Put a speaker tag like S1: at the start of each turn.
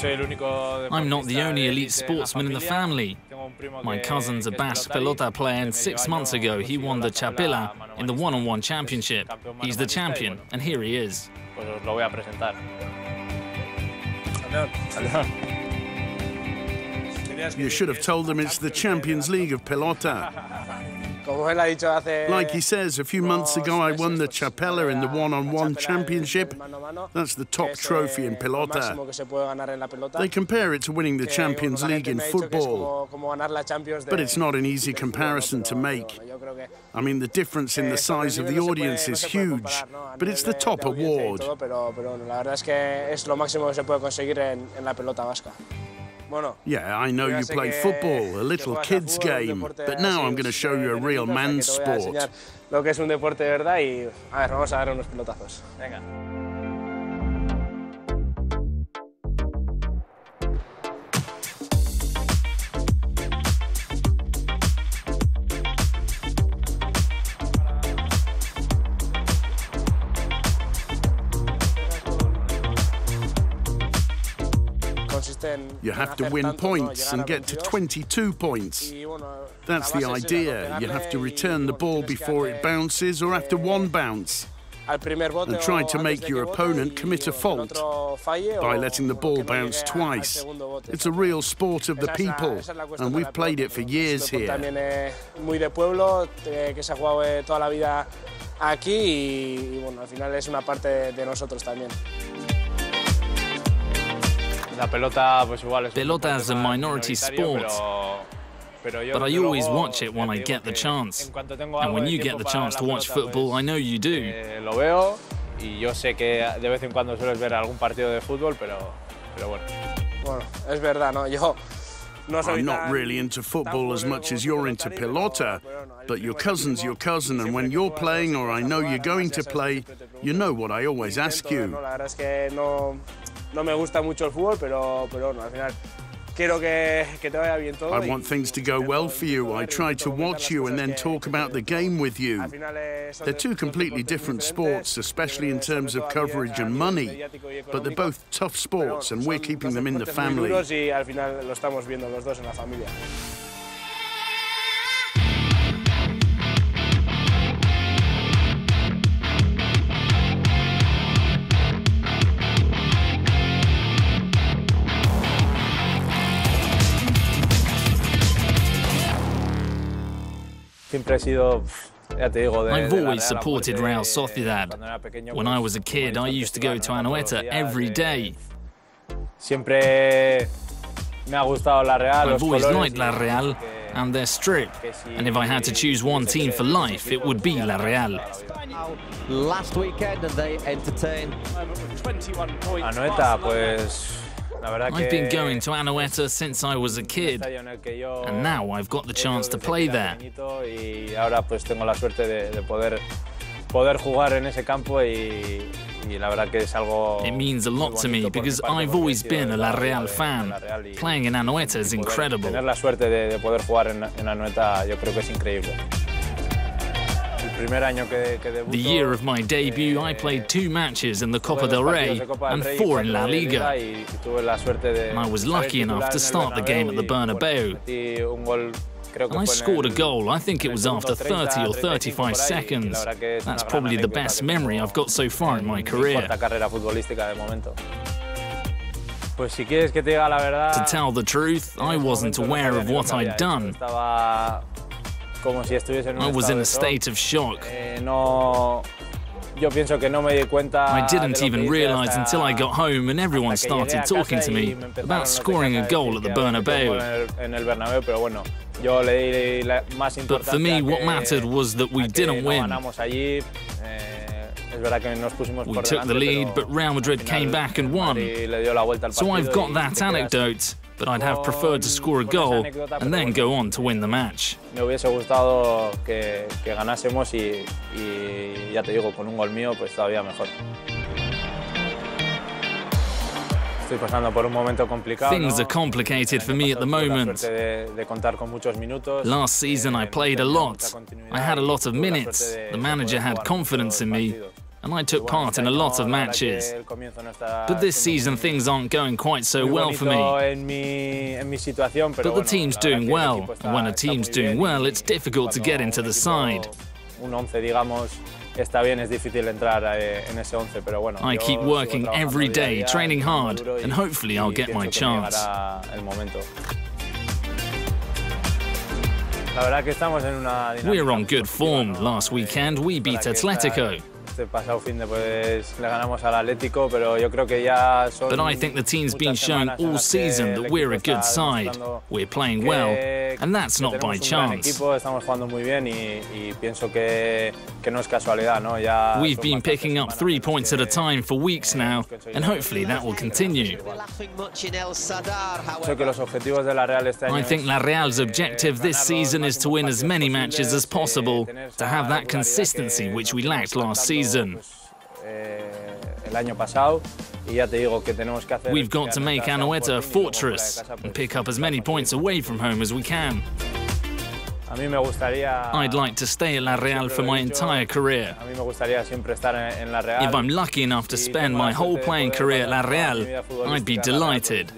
S1: I'm not the only elite sportsman in the family. My cousin's a Basque pelota player, and 6 months ago he won the Chapela in the one-on-one championship. He's the champion, and here he is.
S2: You should have told them it's the Champions League of pelota. Like he says, a few months ago I won the Chapela in the one-on-one championship. That's the top trophy in pelota. They compare it to winning the Champions League in football, but it's not an easy comparison to make. I mean, the difference in the size of the audience is huge, but it's the top award. Yeah, I know you play football, a little kid's game, but now I'm going to show you a real man's sport. You have to win points and get to 22 points. That's the idea. You have to return the ball before it bounces or after one bounce, and try to make your opponent commit a fault by letting the ball bounce twice. It's a real sport of the people, and we've played it for years here.
S1: Pelota is a minority sport, but I always watch it when I get the chance. And when you get the chance to watch football, I know you do.
S2: I'm not really into football as much as you're into pelota, but your cousin's your cousin, and when you're playing or I know you're going to play, you know what I always ask you. I want things to go well for you. I try to watch you and then talk about the game with you. They're two completely different sports, especially in terms of coverage and money, but they're both tough sports and we're keeping them in the family.
S1: I've always supported Real Sociedad. When I was a kid, I used to go to Anoeta every day. I've always liked La Real and their strip, and if I had to choose one team for life, it would be La Real.
S3: Last weekend, and they entertained
S4: 21 points.
S1: I've been going to Anoeta since I was a kid, and now I've got the chance to play there. It means a lot to me because I've always been a La Real fan. Playing in Anoeta is incredible. The year of my debut, I played 2 matches in the Copa del Rey and 4 in La Liga. And I was lucky enough to start the game at the Bernabeu. And I scored a goal, I think it was after 30 or 35 seconds. That's probably the best memory I've got so far in my career. To tell the truth, I wasn't aware of what I'd done. I was in a state of shock. I didn't even realize until I got home and everyone started talking to me about scoring a goal at the Bernabeu. But for me, what mattered was that we didn't win. We took the lead, but Real Madrid came back and won. So I've got that anecdote, but I'd have preferred to score a goal and then go on to win the match. Things are complicated for me at the moment. Last season I played a lot. I had a lot of minutes. The manager had confidence in me. and I took part in a lot of matches. But this season things aren't going quite so well for me. But the team's doing well, and when a team's doing well, it's difficult to get into the side. I keep working every day, training hard, and hopefully I'll get my chance. We're on good form. Last weekend we beat Atletico. But I think the team's been showing all season that we're a good side. We're playing well, and that's not by chance. We've been picking up 3 points at a time for weeks now, and hopefully that will continue. I think La Real's objective this season is to win as many matches as possible, to have that consistency which we lacked last season. We've got to make Anoeta a fortress and pick up as many points away from home as we can. I'd like to stay at La Real for my entire career. If I'm lucky enough to spend my whole playing career at La Real, I'd be delighted.